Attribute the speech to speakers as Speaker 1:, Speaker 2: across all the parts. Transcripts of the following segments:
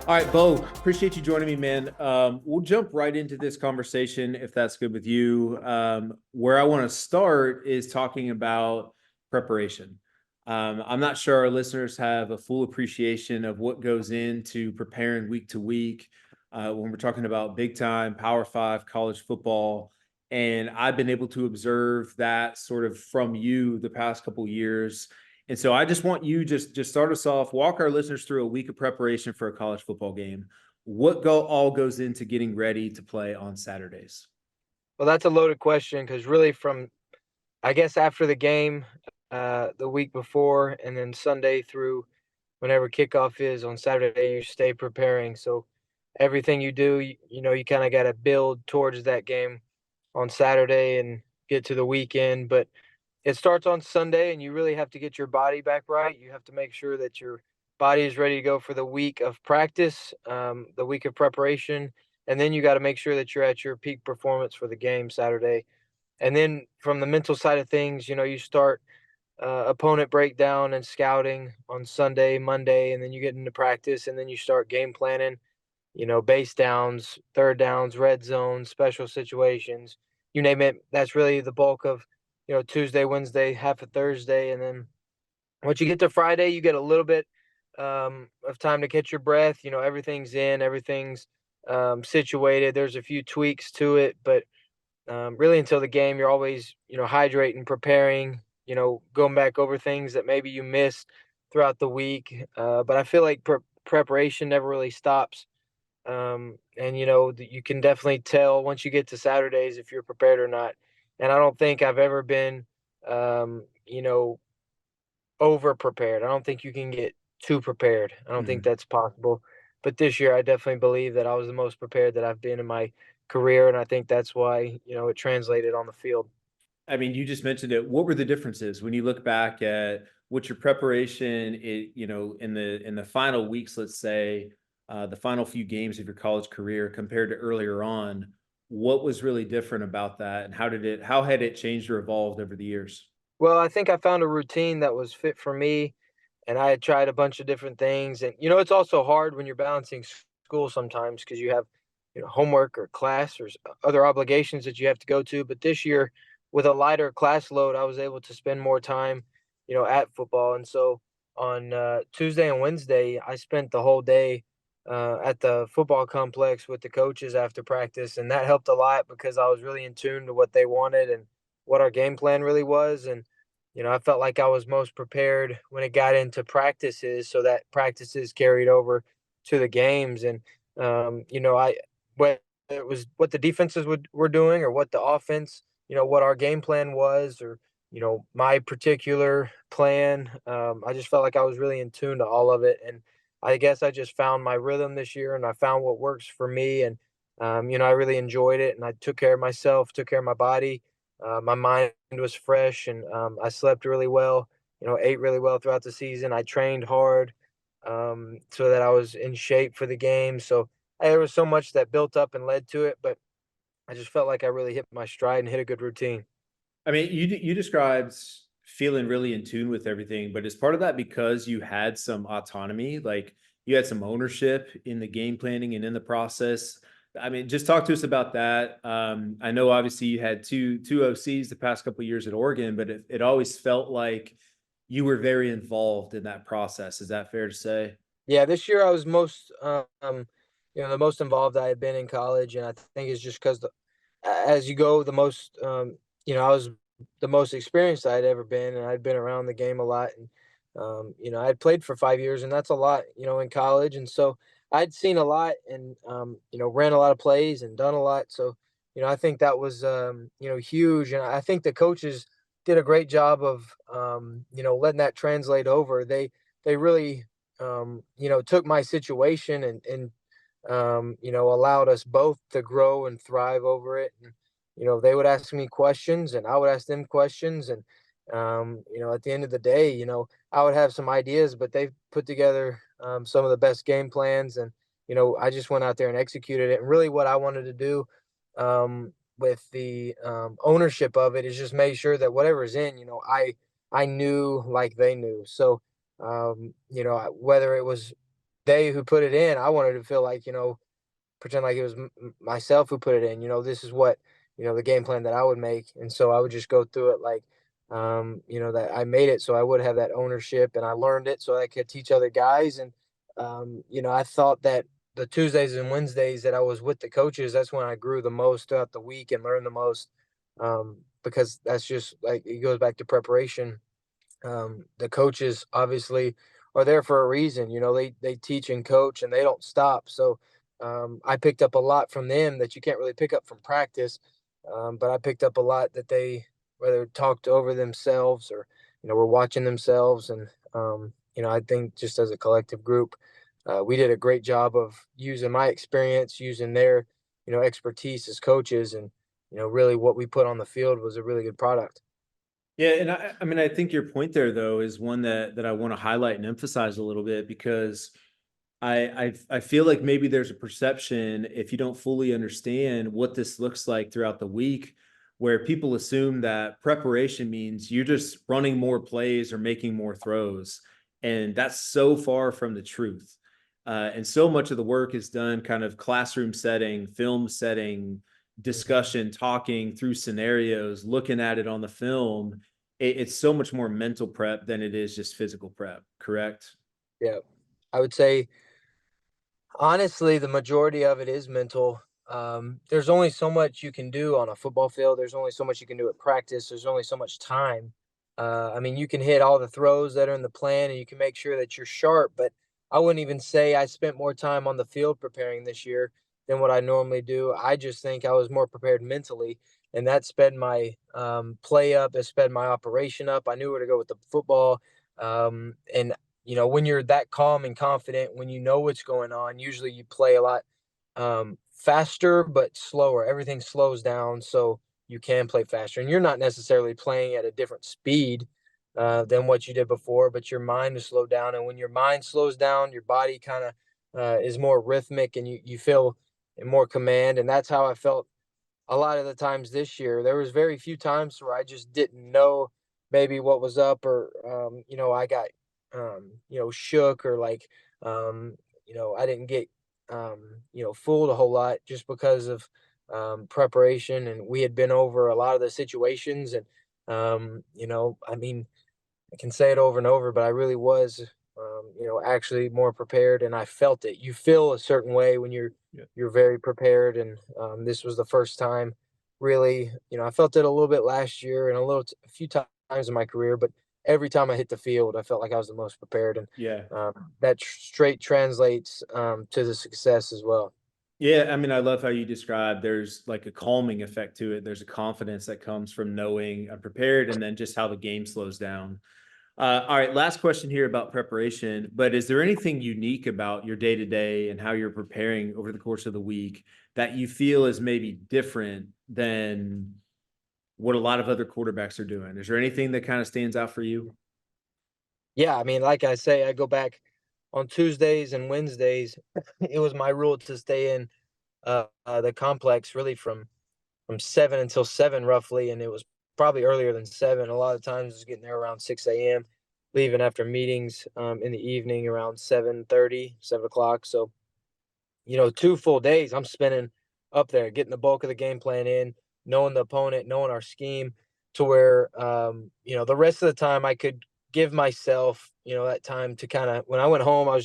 Speaker 1: All right, Bo, appreciate you joining me, man. We'll jump right into this conversation if that's good with you. Where I want to start is talking about preparation. I'm not sure our listeners have a full appreciation of what goes into preparing week to week when we're talking about big time Power Five college football. And I've been able to observe that sort of from you the past couple years. And so I just want you just start us off, walk our listeners through a week of preparation for a college football game. What all goes into getting ready to play on Saturdays?
Speaker 2: Well, that's a loaded question because really from, I guess, after the game, the week before, and then Sunday through whenever kickoff is on Saturday, you stay preparing. So everything you do, you kind of got to build towards that game on Saturday and get to the weekend. But it starts on Sunday, and you really have to get your body back right. You have to make sure that your body is ready to go for the week of practice, the week of preparation, and then you got to make sure that you're at your peak performance for the game Saturday. And then from the mental side of things, you start opponent breakdown and scouting on Sunday, Monday, and then you get into practice, and then you start game planning. Base downs, third downs, red zones, special situations, you name it. That's really the bulk of Tuesday, Wednesday, half of Thursday, and then once you get to Friday, you get a little bit of time to catch your breath. Everything's in, everything's situated. There's a few tweaks to it, but really until the game, you're always hydrating, preparing, going back over things that maybe you missed throughout the week. But I feel like preparation never really stops. And you can definitely tell once you get to Saturdays if you're prepared or not. And I don't think I've ever been, um, you know, over prepared. I don't think you can get too prepared. I don't think
Speaker 1: Mhm.
Speaker 2: that's possible. But this year, I definitely believe that I was the most prepared that I've been in my career, and I think that's why it translated on the field.
Speaker 1: I mean, you just mentioned it. What were the differences when you look back at what your preparation, in the final weeks, let's say, the final few games of your college career compared to earlier on? What was really different about that, and how had it changed or evolved over the years?
Speaker 2: Well, I think I found a routine that was fit for me, and I had tried a bunch of different things. And it's also hard when you're balancing school sometimes because you have homework or class or other obligations that you have to go to. But this year, with a lighter class load, I was able to spend more time at football. And so on Tuesday and Wednesday, I spent the whole day at the football complex with the coaches after practice, and that helped a lot because I was really in tune to what they wanted and what our game plan really was. And I felt like I was most prepared when it got into practices, so that practices carried over to the games. And I whether it was what the defenses were doing or what the offense, what our game plan was, or my particular plan. I just felt like I was really in tune to all of it, and I guess I just found my rhythm this year, and I found what works for me. And I really enjoyed it, and I took care of myself, took care of my body. My mind was fresh, and I slept really well. Ate really well throughout the season. I trained hard so that I was in shape for the game. So there was so much that built up and led to it, but I just felt like I really hit my stride and hit a good routine.
Speaker 1: I mean, you described feeling really in tune with everything, but is part of that because you had some autonomy, like you had some ownership in the game planning and in the process? I mean, just talk to us about that. I know obviously you had two OCs the past couple of years at Oregon, but it always felt like you were very involved in that process. Is that fair to say?
Speaker 2: Yeah, this year I was most, the most involved I had been in college, and I think it's just because as you go, the most, I was the most experienced I'd ever been, and I'd been around the game a lot, and I'd played for 5 years, and that's a lot, in college, and so I'd seen a lot, and ran a lot of plays and done a lot, so I think that was huge, and I think the coaches did a great job of letting that translate over. They really took my situation and allowed us both to grow and thrive over it. And, they would ask me questions and I would ask them questions. And, at the end of the day, I would have some ideas, but they put together some of the best game plans. And, I just went out there and executed it. And really what I wanted to do with the ownership of it is just make sure that whatever's in, I knew like they knew. So, whether it was they who put it in, I wanted to feel like, pretend like it was myself who put it in. This is what, the game plan that I would make. And so I would just go through it like, that I made it so I would have that ownership, and I learned it so I could teach other guys. And, I thought that the Tuesdays and Wednesdays that I was with the coaches, that's when I grew the most throughout the week and learned the most, because that's just like it goes back to preparation. The coaches obviously are there for a reason. They teach and coach, and they don't stop. So I picked up a lot from them that you can't really pick up from practice. But I picked up a lot that they whether talked over themselves or were watching themselves. And I think just as a collective group, we did a great job of using my experience, using their expertise as coaches, and really what we put on the field was a really good product.
Speaker 1: Yeah, and I mean, I think your point there though is one that I want to highlight and emphasize a little bit, because I feel like maybe there's a perception, if you don't fully understand what this looks like throughout the week, where people assume that preparation means you're just running more plays or making more throws, and that's so far from the truth. And so much of the work is done kind of classroom setting, film setting, discussion, talking through scenarios, looking at it on the film. It's so much more mental prep than it is just physical prep, correct?
Speaker 2: Yeah, I would say honestly, the majority of it is mental. There's only so much you can do on a football field. There's only so much you can do at practice. There's only so much time. I mean, you can hit all the throws that are in the plan, and you can make sure that you're sharp. But I wouldn't even say I spent more time on the field preparing this year than what I normally do. I just think I was more prepared mentally, and that sped my play up. It sped my operation up. I knew where to go with the football, and when you're that calm and confident, when you know what's going on, usually you play a lot faster but slower. Everything slows down so you can play faster. And you're not necessarily playing at a different speed than what you did before, but your mind is slowed down. And when your mind slows down, your body kind of is more rhythmic, and you feel more command. And that's how I felt a lot of the times this year. There was very few times where I just didn't know maybe what was up, or I got shook, or like um, I didn't get fooled a whole lot just because of preparation, and we had been over a lot of the situations. And I mean, I can say it over and over, but I really was, actually more prepared, and I felt it. You feel a certain way when
Speaker 1: Yeah.
Speaker 2: you're very prepared, and this was the first time, really. I felt it a little bit last year and a few times in my career, but every time I hit the field, I felt like I was the most prepared, and
Speaker 1: Yeah.
Speaker 2: that straight translates to the success as well.
Speaker 1: Yeah, I mean, I love how you describe there's like a calming effect to it. There's a confidence that comes from knowing I'm prepared, and then just how the game slows down. All right, last question here about preparation. But is there anything unique about your day to day and how you're preparing over the course of the week that you feel is maybe different than what a lot of other quarterbacks are doing? Is there anything that kind of stands out for you?
Speaker 2: Yeah, I mean, like I say, I go back on Tuesdays and Wednesdays. It was my rule to stay in the complex really from 7 until 7 roughly, and it was probably earlier than 7. A lot of times, it was getting there around 6 a.m., leaving after meetings in the evening around 7:30, 7 o'clock. So 2 full days I'm spending up there, getting the bulk of the game plan in, knowing the opponent, knowing our scheme, to where the rest of the time I could give myself that time to kind of, when I went home,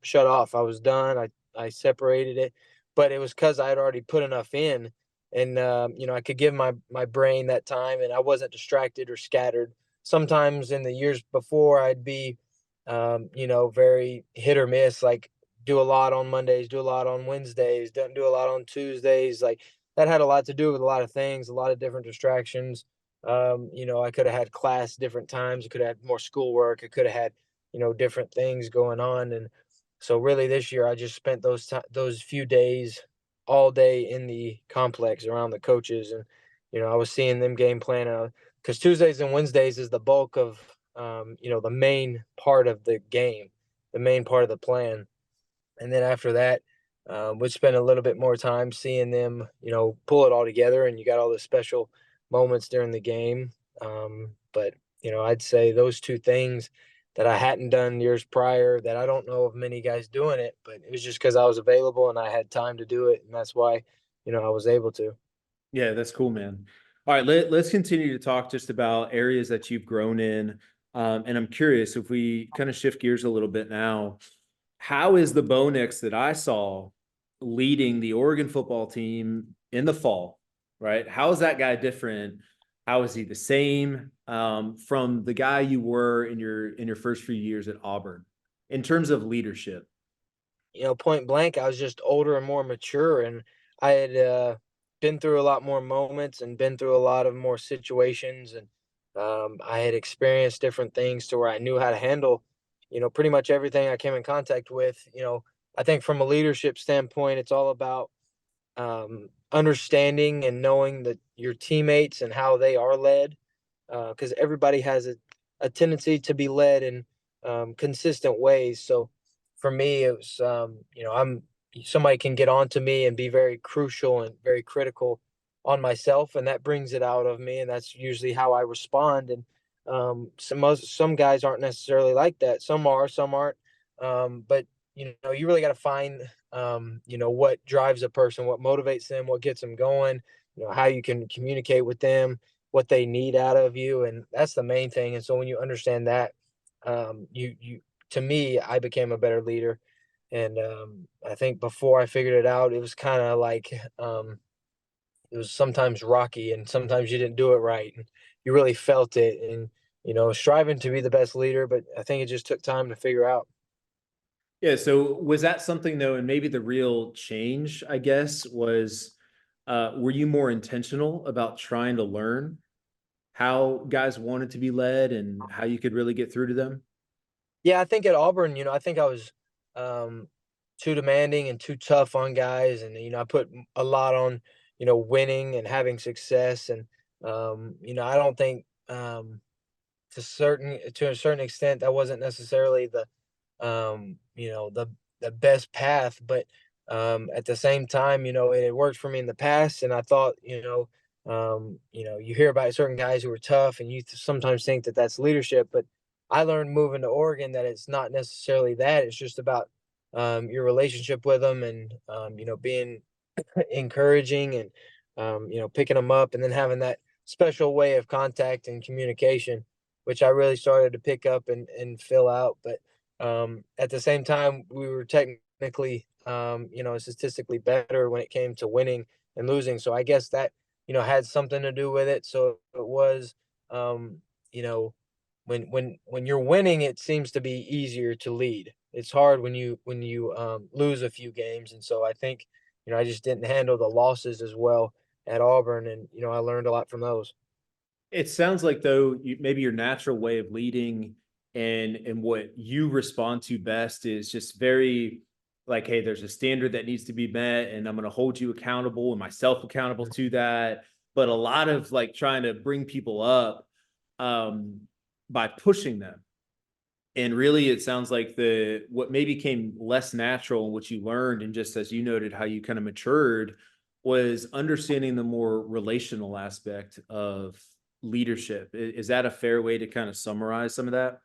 Speaker 2: shut off. I was done. I separated it, but it was because I had already put enough in, and I could give my brain that time, and I wasn't distracted or scattered. Sometimes in the years before, I'd be very hit or miss, like do a lot on Mondays, do a lot on Wednesdays, don't do a lot on Tuesdays. Like that had a lot to do with a lot of things, a lot of different distractions. I could have had class different times. I could have had more schoolwork. I could have had, different things going on. And so really this year, I just spent those few days all day in the complex around the coaches. And, I was seeing them game plan, because Tuesdays and Wednesdays is the bulk of, the main part of the game, the main part of the plan. And then after that, we'd spend a little bit more time seeing them, pull it all together, and you got all the special moments during the game. But I'd say those two things that I hadn't done years prior, that I don't know of many guys doing it, but it was just because I was available and I had time to do it. And that's why, I was able to.
Speaker 1: Yeah, that's cool, man. All right, let's continue to talk just about areas that you've grown in. And I'm curious if we kind of shift gears a little bit now. How is the Bo Nix that I saw leading the Oregon football team in the fall, right? How is that guy different? How is he the same from the guy you were in your first few years at Auburn in terms of leadership?
Speaker 2: Point blank, I was just older and more mature, and I had been through a lot more moments and been through a lot of more situations, and I had experienced different things to where I knew how to handle, pretty much everything I came in contact with. I think from a leadership standpoint, it's all about understanding and knowing that your teammates and how they are led, because everybody has a tendency to be led in consistent ways. So for me, it was, I'm somebody can get on to me and be very crucial and very critical on myself, and that brings it out of me, and that's usually how I respond. And some guys aren't necessarily like that. Some are, some aren't. But you really got to find what drives a person, what motivates them, what gets them going. How you can communicate with them, what they need out of you, and that's the main thing. And so when you understand that, you to me, I became a better leader. And I think before I figured it out, it was kind of like it was sometimes rocky, and sometimes you didn't do it right, and you really felt it, and striving to be the best leader. But I think it just took time to figure out.
Speaker 1: Yeah. So was that something though, and maybe the real change, I guess, was were you more intentional about trying to learn how guys wanted to be led and how you could really get through to them?
Speaker 2: Yeah, I think at Auburn, I think I was um, too demanding and too tough on guys, and I put a lot on winning and having success, and I don't think to a certain extent that wasn't necessarily the best path, but at the same time, it had worked for me in the past, and I thought, you hear about certain guys who are tough, and you sometimes think that that's leadership, but I learned moving to Oregon that it's not necessarily that. It's just about your relationship with them, and being encouraging, and picking them up, and then having that special way of contact and communication, which I really started to pick up and fill out. But at the same time, we were technically statistically better when it came to winning and losing. So I guess that had something to do with it. So it was um, you know when you're winning, it seems to be easier to lead. It's hard when you lose a few games, and so I think I just didn't handle the losses as well at Auburn, and I learned a lot from those.
Speaker 1: It sounds like though maybe your natural way of leading and what you respond to best is just very like, hey, there's a standard that needs to be met, and I'm going to hold you accountable and myself accountable to that. But a lot of like trying to bring people up um, by pushing them. And really, it sounds like the what maybe came less natural and what you learned, and just as you noted, how you kind of matured was understanding the more relational aspect of leadership. Is that a fair way to kind of summarize some of that?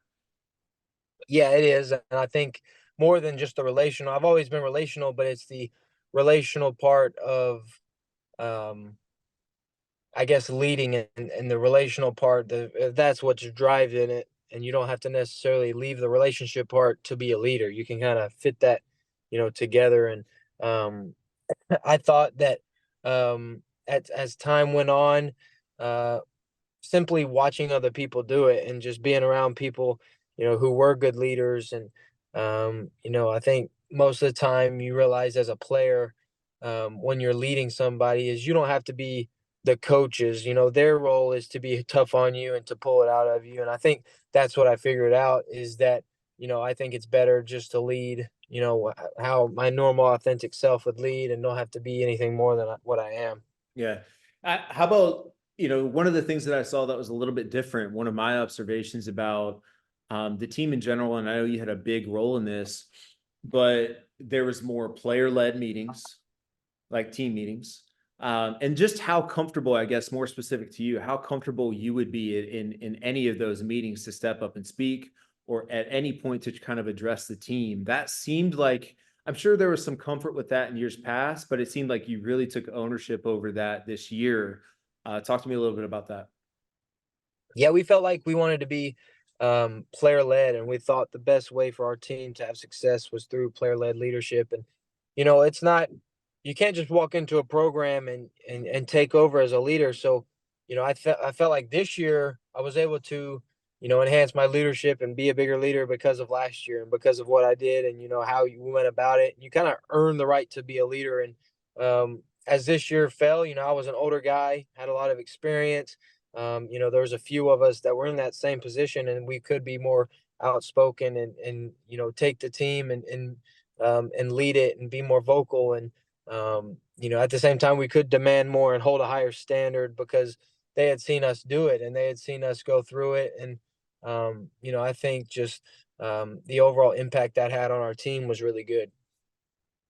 Speaker 2: Yeah, it is, and I think more than just the relational. I've always been relational, but it's the relational part of um, I guess leading, and the relational part. That's what's driving it, and you don't have to necessarily leave the relationship part to be a leader. You can kind of fit that, together. And um, I thought that as time went on, uh, simply watching other people do it and just being around people, who were good leaders. And, I think most of the time you realize as a player, when you're leading somebody, is you don't have to be the coaches. Their role is to be tough on you and to pull it out of you. And I think that's what I figured out, is that, I think it's better just to lead, how my normal authentic self would lead, and don't have to be anything more than what I am.
Speaker 1: Yeah. How about, one of the things that I saw that was a little bit different, one of my observations about the team in general, and I know you had a big role in this, but there was more player-led meetings, like team meetings. And just how comfortable, I guess, more specific to you, how comfortable you would be in any of those meetings to step up and speak, or at any point to kind of address the team. That seemed like, I'm sure there was some comfort with that in years past, but it seemed like you really took ownership over that this year. Talk to me a little bit about that.
Speaker 2: Yeah, we felt like we wanted to be player led, and we thought the best way for our team to have success was through player led leadership. And it's not, you can't just walk into a program and take over as a leader. So I felt like this year I was able to enhance my leadership and be a bigger leader because of last year and because of what I did, and how we went about it. You kind of earn the right to be a leader. And as this year fell, I was an older guy, had a lot of experience. There was a few of us that were in that same position, and we could be more outspoken and take the team and lead it and be more vocal. And at the same time, we could demand more and hold a higher standard because they had seen us do it and they had seen us go through it. And I think just the overall impact that had on our team was really good.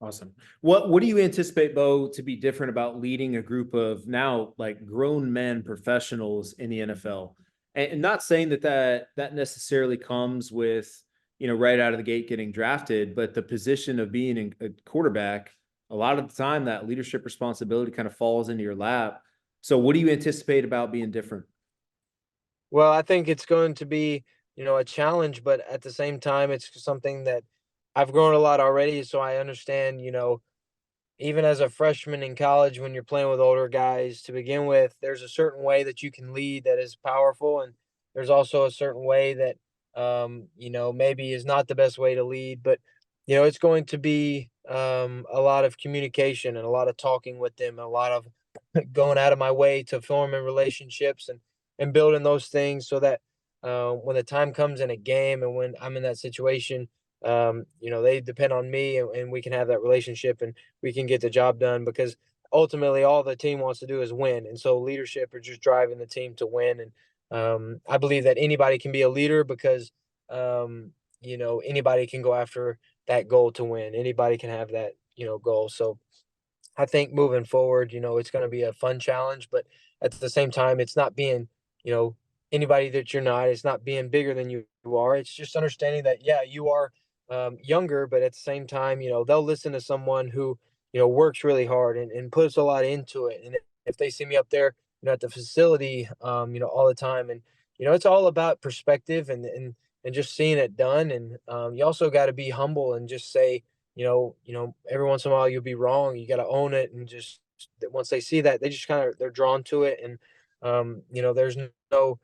Speaker 1: Awesome. What do you anticipate, Bo, to be different about leading a group of now like grown men professionals in the NFL? And not saying that necessarily comes with, right out of the gate getting drafted, but the position of being a quarterback, a lot of the time that leadership responsibility kind of falls into your lap. So what do you anticipate about being different?
Speaker 2: Well, I think it's going to be, a challenge, but at the same time, it's something that I've grown a lot already. So I understand, even as a freshman in college, when you're playing with older guys to begin with, there's a certain way that you can lead that is powerful. And there's also a certain way that, maybe is not the best way to lead. But, it's going to be a lot of communication and a lot of talking with them, and a lot of going out of my way to forming relationships and building those things so that when the time comes in a game and when I'm in that situation, they depend on me, and we can have that relationship and we can get the job done, because ultimately all the team wants to do is win. And so leadership are just driving the team to win. And I believe that anybody can be a leader because, anybody can go after that goal to win. Anybody can have that, goal. So I think moving forward, it's going to be a fun challenge, but at the same time, it's not being, you know, anybody that you're not. It's not being bigger than you are. It's just understanding that, yeah, you are younger, but at the same time, they'll listen to someone who, works really hard and puts a lot into it. And if they see me up there, at the facility, all the time, and it's all about perspective and just seeing it done. And you also got to be humble and just say, every once in a while you'll be wrong. You got to own it, and just once they see that, they just kind of they're drawn to it. And there's no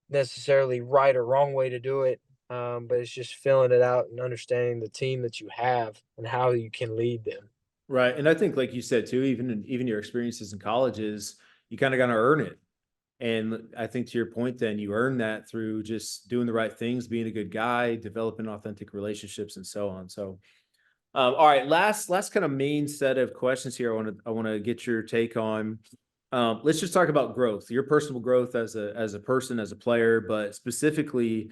Speaker 2: necessarily right or wrong way to do it, but it's just filling it out and understanding the team that you have and how you can lead them.
Speaker 1: Right. And I think, like you said too, even your experiences in colleges, you kind of got to earn it. And I think to your point, then you earn that through just doing the right things, being a good guy, developing authentic relationships, and so on. So, all right, last kind of main set of questions here. I want to get your take on. Let's just talk about growth, your personal growth as a person, as a player, but specifically,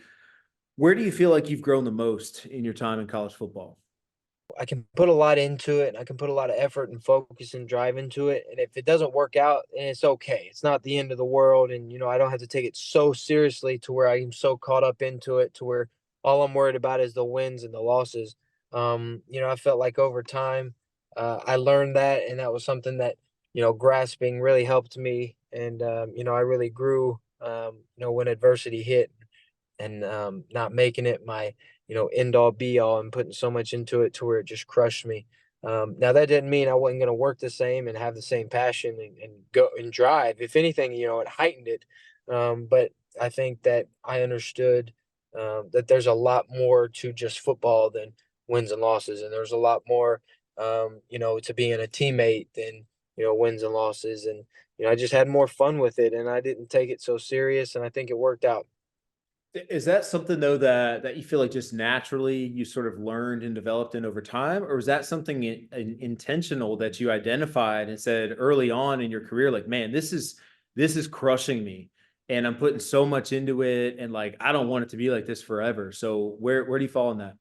Speaker 1: where do you feel like you've grown the most in your time in college football?
Speaker 2: I can put a lot into it, and I can put a lot of effort and focus and drive into it. And if it doesn't work out, then it's okay. It's not the end of the world. And, I don't have to take it so seriously to where I'm so caught up into it to where all I'm worried about is the wins and the losses. I felt like over time, I learned that. And that was something that, grasping really helped me. And, I really grew, when adversity hit, and not making it my end all be all and putting so much into it to where it just crushed me. Now that didn't mean I wasn't going to work the same and have the same passion and go and drive. If anything, it heightened it. But I think that I understood that there's a lot more to just football than wins and losses, and there's a lot more to being a teammate than wins and losses. And I just had more fun with it, and I didn't take it so serious, and I think it worked out.
Speaker 1: Is that something though that you feel like just naturally you sort of learned and developed in over time, or is that something intentional that you identified and said early on in your career, like, man, this is crushing me, and I'm putting so much into it, and like I don't want it to be like this forever. So where do you fall in that?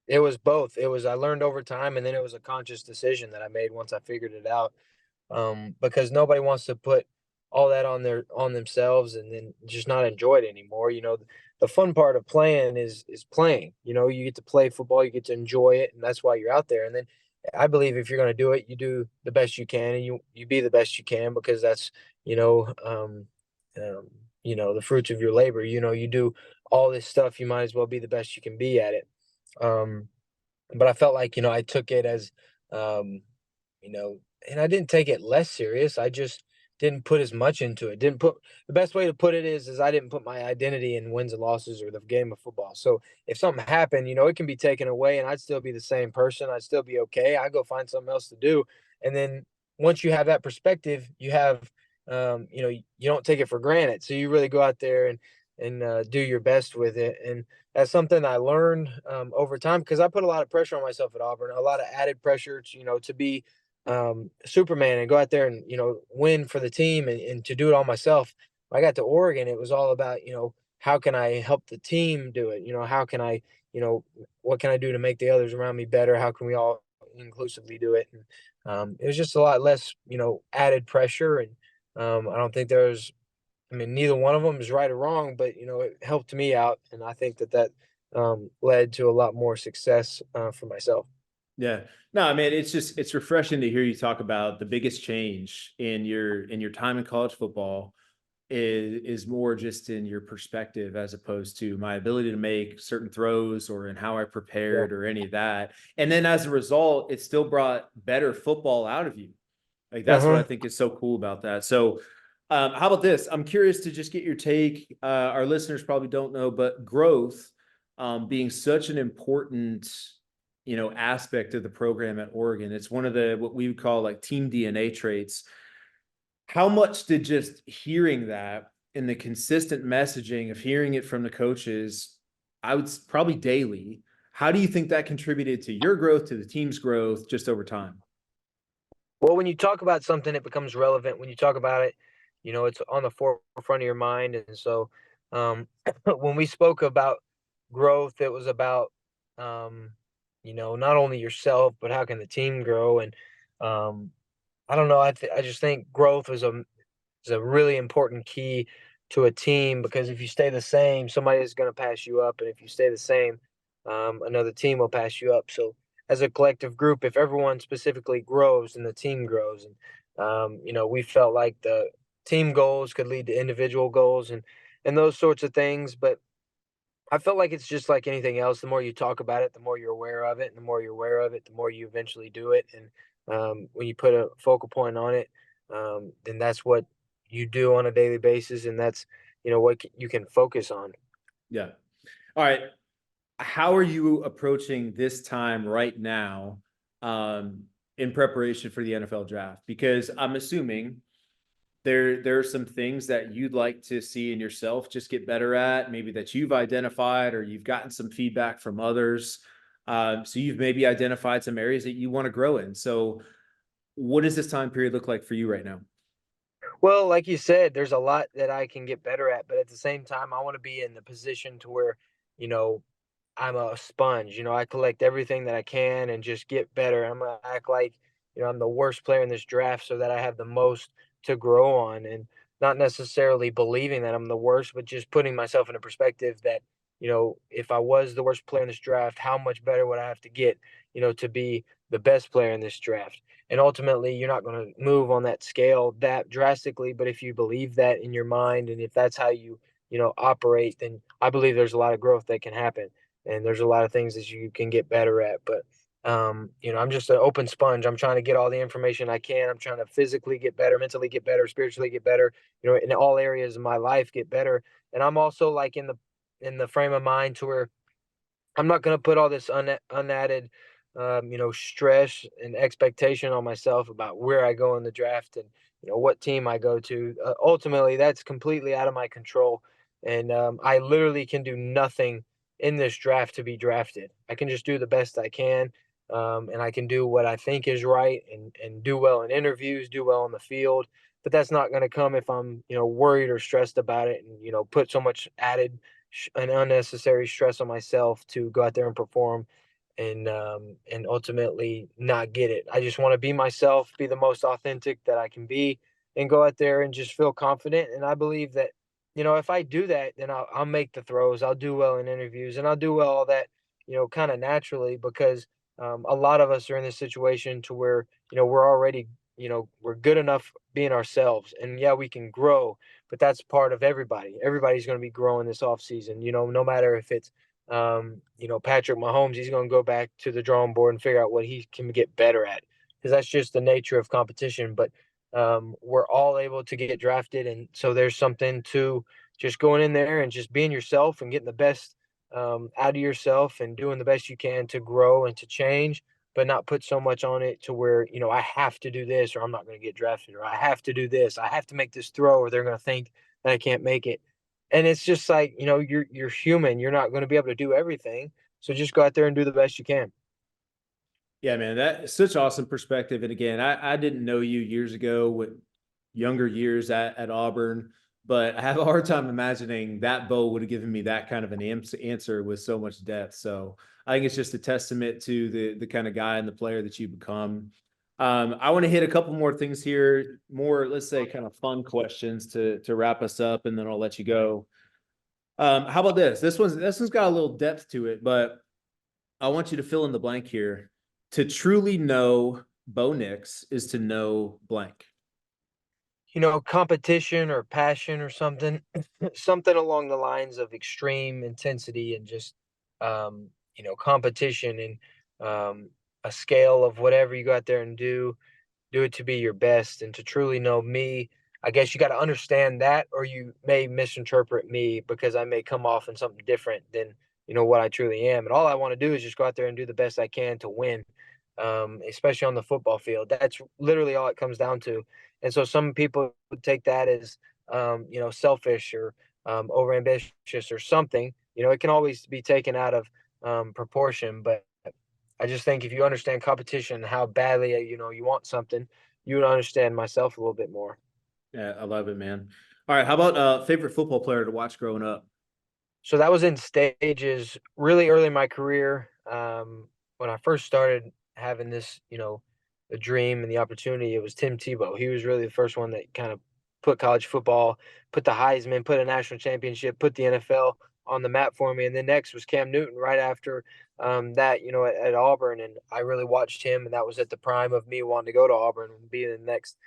Speaker 2: It was both. It was I learned over time, and then it was a conscious decision that I made once I figured it out. Because nobody wants to put all that on themselves and then just not enjoy it anymore. the fun part of playing is playing. You get to play football, you get to enjoy it, and that's why you're out there. And then I believe if you're going to do it, you do the best you can, and you be the best you can, because that's you know um, the fruits of your labor. You do all this stuff, you might as well be the best you can be at it. Um, but I felt like I took it as um, you know, and I didn't take it less serious. I just didn't put as much into it. Didn't put The best way to put it is I didn't put my identity in wins and losses or the game of football. So if something happened, it can be taken away and I'd still be the same person. I'd still be okay. I go find something else to do. And then once you have that perspective, you have you don't take it for granted. So you really go out there and do your best with it. And that's something I learned over time, because I put a lot of pressure on myself at Auburn, a lot of added pressure to be Superman and go out there and win for the team, and to do it all myself. When I got to Oregon, it was all about how can I help the team do it? How can I what can I do to make the others around me better? How can we all inclusively do it? And it was just a lot less added pressure, and I don't think there's I mean, neither one of them is right or wrong, but it helped me out, and I think that led to a lot more success for myself.
Speaker 1: Yeah. No, I mean, it's refreshing to hear you talk about the biggest change in your time in college football is more just in your perspective as opposed to my ability to make certain throws or in how I
Speaker 2: Yeah.
Speaker 1: prepared or any of that. And then as a result, it still brought better football out of you. Like
Speaker 2: Uh
Speaker 1: that's what I
Speaker 2: huh.
Speaker 1: think is so cool about that. So how about this? I'm curious to just get your take. Our listeners probably don't know, but growth being such an important, aspect of the program at Oregon. It's one of the what we would call like team DNA traits. How much did just hearing that and the consistent messaging of hearing it from the coaches, I would probably daily, how do you think that contributed to your growth, to the team's growth just over time?
Speaker 2: Well, when you talk about something, it becomes relevant. When you talk about it, it's on the forefront of your mind. And so, when we spoke about growth, it was about, not only yourself, but how can the team grow? And um, I don't know. I just think growth is a really important key to a team, because if you stay the same, somebody is going to pass you up, and if you stay the same, another team will pass you up. So as a collective group, if everyone specifically grows, then the team grows, and we felt like the team goals could lead to individual goals and those sorts of things. But I felt like it's just like anything else. The more you talk about it, the more you're aware of it, and the more you're aware of it, the more you eventually do it. And when you put a focal point on it, then that's what you do on a daily basis, and that's what you can focus on.
Speaker 1: Yeah. All right. How are you approaching this time right now in preparation for the NFL draft? Because I'm assuming there are some things that you'd like to see in yourself just get better at, maybe that you've identified or you've gotten some feedback from others. So you've maybe identified some areas that you want to grow in. So what does this time period look like for you right now?
Speaker 2: Well, like you said, there's a lot that I can get better at, but at the same time, I want to be in the position to where, you know, I'm a sponge. I collect everything that I can and just get better. I'm gonna act like, I'm the worst player in this draft so that I have the most to grow on, and not necessarily believing that I'm the worst, but just putting myself in a perspective that, if I was the worst player in this draft, how much better would I have to get, to be the best player in this draft? And ultimately, you're not going to move on that scale that drastically, but if you believe that in your mind, and if that's how you, operate, then I believe there's a lot of growth that can happen, and there's a lot of things that you can get better at. But I'm just an open sponge. I'm trying to get all the information I can. I'm trying to physically get better, mentally get better, spiritually get better, in all areas of my life get better. And I'm also like in the frame of mind to where I'm not going to put all this unadded, stress and expectation on myself about where I go in the draft, and what team I go to. Ultimately, that's completely out of my control, and I literally can do nothing in this draft to be drafted. I can just do the best I can, and I can do what I think is right, and do well in interviews, do well on the field. But that's not going to come if I'm worried or stressed about it, and put so much added an unnecessary stress on myself to go out there and perform, and ultimately not get it. I just want to be myself, be the most authentic that I can be, and go out there and just feel confident. And I believe that if I do that, then I'll make the throws. I'll do well in interviews, and I'll do well all that, kind of naturally, because a lot of us are in this situation to where, we're already, we're good enough being ourselves. And yeah, we can grow, but that's part of everybody. Everybody's going to be growing this off season, no matter if it's, Patrick Mahomes, he's going to go back to the drawing board and figure out what he can get better at, because that's just the nature of competition. But we're all able to get drafted. And so there's something to just going in there and just being yourself and getting the best out of yourself and doing the best you can to grow and to change, but not put so much on it to where, I have to do this or I'm not going to get drafted, or I have to do this, I have to make this throw or they're going to think that I can't make it. And it's just like, you're human. You're not going to be able to do everything. So just go out there and do the best you can.
Speaker 1: Yeah, man, that's such awesome perspective. And again, I didn't know you years ago with younger years at Auburn, but I have a hard time imagining that Bo would have given me that kind of an answer with so much depth. So I think it's just a testament to the kind of guy and the player that you become. I want to hit a couple more things here, more, let's say, kind of fun questions to wrap us up, and then I'll let you go. How about this? This one's got a little depth to it, but I want you to fill in the blank here. To truly know Bo Nix is to know blank.
Speaker 2: Competition or passion or something, something along the lines of extreme intensity and just, competition and a scale of whatever you go out there and do it to be your best and to truly know me. I guess you got to understand that, or you may misinterpret me because I may come off in something different than, what I truly am. And all I want to do is just go out there and do the best I can to win, especially on the football field. That's literally all it comes down to. And so some people would take that as, selfish or overambitious or something. It can always be taken out of proportion, but I just think if you understand competition, how badly you want something, you would understand myself a little bit more.
Speaker 1: Yeah, I love it, man. All right, how about favorite football player to watch growing up?
Speaker 2: So that was in stages really early in my career. When I first started having this, the dream and the opportunity, it was Tim Tebow. He was really the first one that kind of put college football, put the Heisman, put a national championship, put the NFL on the map for me. And then next was Cam Newton right after that, at Auburn. And I really watched him, and that was at the prime of me wanting to go to Auburn and be the next,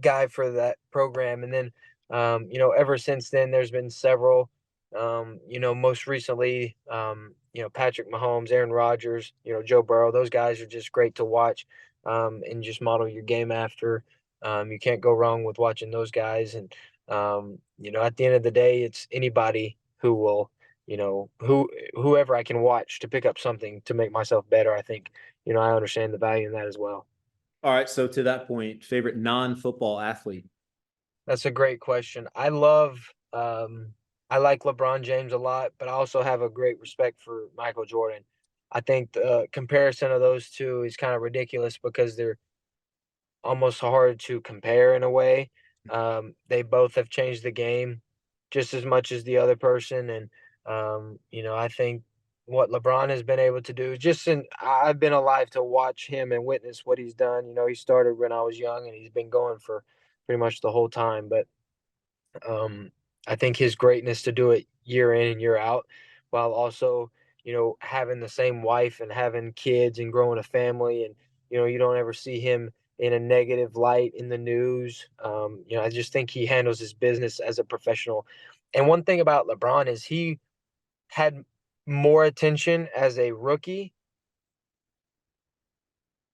Speaker 2: guy for that program. And then, ever since then, there's been several. Most recently, Patrick Mahomes, Aaron Rodgers, Joe Burrow. Those guys are just great to watch, and just model your game after. You can't go wrong with watching those guys. And at the end of the day, it's anybody who will, whoever I can watch to pick up something to make myself better. I think, I understand the value in that as well.
Speaker 1: All right, so to that point, favorite non-football athlete.
Speaker 2: That's a great question. I like LeBron James a lot, but I also have a great respect for Michael Jordan. I think the comparison of those two is kind of ridiculous because they're almost hard to compare in a way. They both have changed the game just as much as the other person. And, I think what LeBron has been able to do, I've been alive to watch him and witness what he's done. He started when I was young and he's been going for pretty much the whole time. But um, I think his greatness to do it year in and year out, while also, having the same wife and having kids and growing a family, and you don't ever see him in a negative light in the news. I just think he handles his business as a professional. And one thing about LeBron is he had more attention as a rookie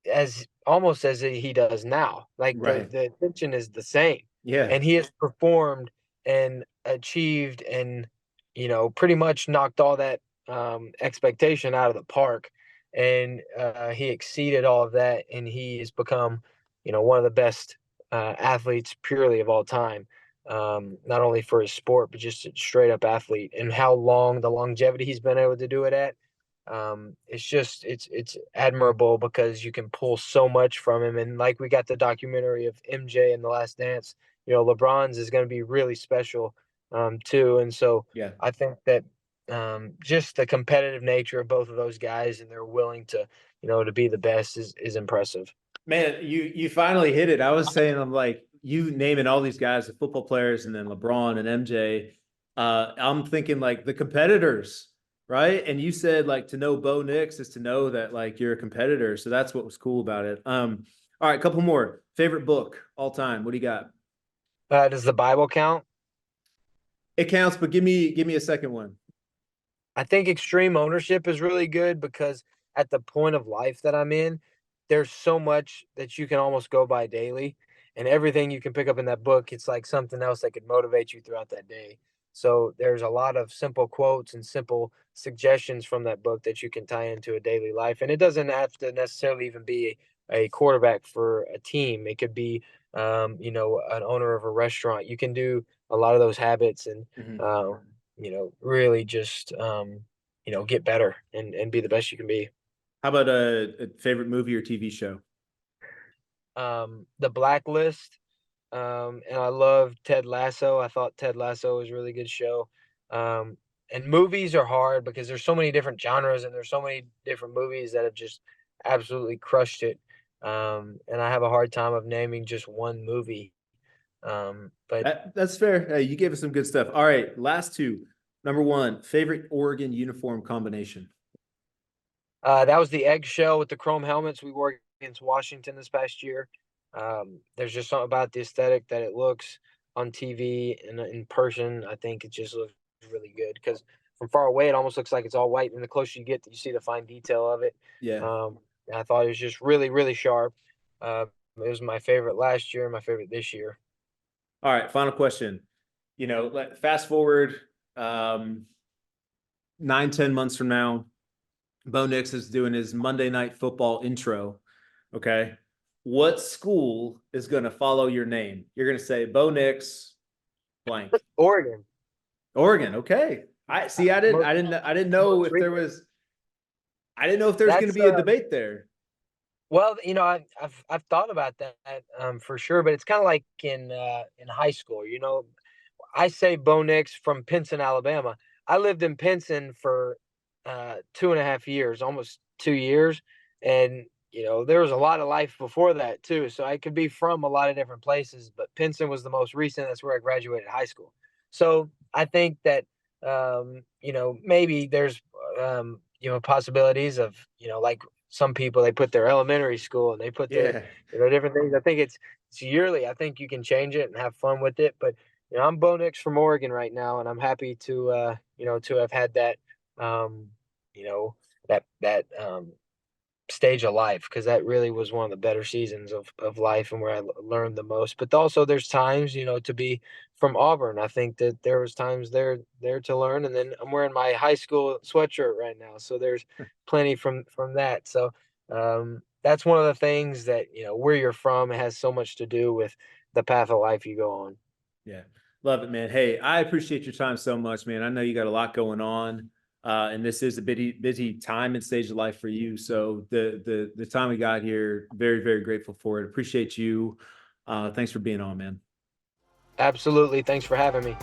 Speaker 2: as almost as he does now. Like
Speaker 1: Right.
Speaker 2: the attention is the same,
Speaker 1: Yeah.
Speaker 2: and he has performed and achieved and pretty much knocked all that expectation out of the park, and he exceeded all of that, and he has become one of the best athletes purely of all time. Not only for his sport, but just a straight up athlete, and how long the longevity he's been able to do it at, it's admirable because you can pull so much from him. And like we got the documentary of MJ and The Last Dance, LeBron's is going to be really special too. And so
Speaker 1: Yeah.
Speaker 2: I think that just the competitive nature of both of those guys, and they're willing to to be the best, is impressive.
Speaker 1: Man, you finally hit it. I was saying, I'm like, you naming all these guys, the football players, and then LeBron and MJ. I'm thinking like the competitors, right? And you said like to know Bo Nix is to know that like you're a competitor. So that's what was cool about it. All right, a couple more. Favorite book all time. What do you got?
Speaker 2: Does the Bible count?
Speaker 1: It counts, but give me a second one.
Speaker 2: I think extreme ownership is really good because at the point of life that I'm in, there's so much that you can almost go by daily, and everything you can pick up in that book, it's like something else that could motivate you throughout that day. So there's a lot of simple quotes and simple suggestions from that book that you can tie into a daily life. And it doesn't have to necessarily even be a quarterback for a team. It could be, an owner of a restaurant. You can do a lot of those habits and,
Speaker 1: Mhm.
Speaker 2: really just, get better and be the best you can be.
Speaker 1: How about a favorite movie or TV show?
Speaker 2: The Blacklist, and I love Ted Lasso. I thought Ted Lasso was a really good show. And movies are hard because there's so many different genres and there's so many different movies that have just absolutely crushed it. And I have a hard time of naming just one movie. But
Speaker 1: That's fair. Hey, you gave us some good stuff. All right, last two. Number one, favorite Oregon uniform combination.
Speaker 2: That was the eggshell with the chrome helmets we wore against Washington this past year. There's just something about the aesthetic that it looks on TV and in person. I think it just looks really good because from far away it almost looks like it's all white, and the closer you get, you see the fine detail of it.
Speaker 1: Yeah.
Speaker 2: And I thought it was just really, really sharp. It was my favorite last year, and my favorite this year.
Speaker 1: All right, final question. Fast forward 9, 10 months from now, Bo Nix is doing his Monday Night Football intro. Okay. What school is going to follow your name? You're going to say Bo Nix blank.
Speaker 2: Oregon,
Speaker 1: Oregon. Okay. I see. I didn't.
Speaker 2: most
Speaker 1: I didn't. I didn't know
Speaker 2: most
Speaker 1: if there
Speaker 2: recent.
Speaker 1: was. I didn't know if there was going to
Speaker 2: That's
Speaker 1: be a debate there.
Speaker 2: Well, I've thought about that, for sure, but it's kind of like in high school. I say Bo Nix from Pinson, Alabama. I lived in Pinson for 2.5 years, almost 2 years, and there was a lot of life before that too. So I could be from a lot of different places, but Pinson was the most recent. That's where I graduated high school. So I think that maybe there's possibilities of like some people they put their elementary school and they put their
Speaker 1: Yeah.
Speaker 2: different things. I think it's yearly. I think you can change it and have fun with it. But I'm Bo Nix from Oregon right now, and I'm happy to have had that um, you know that stage of life because that really was one of the better seasons of life and where I learned the most. But also, there's times to be from Auburn. I think that there was times there to learn, and then I'm wearing my high school sweatshirt right now, so there's plenty from that. So that's one of the things that where you're from has so much to do with the path of life you go on.
Speaker 1: Yeah. Love it, man. Hey, I appreciate your time so much, man. I know you got a lot going on. And this is a busy time and stage of life for you. So the time we got here, very, very grateful for it. Appreciate you. Thanks for being on, man.
Speaker 2: Absolutely. Thanks for having me.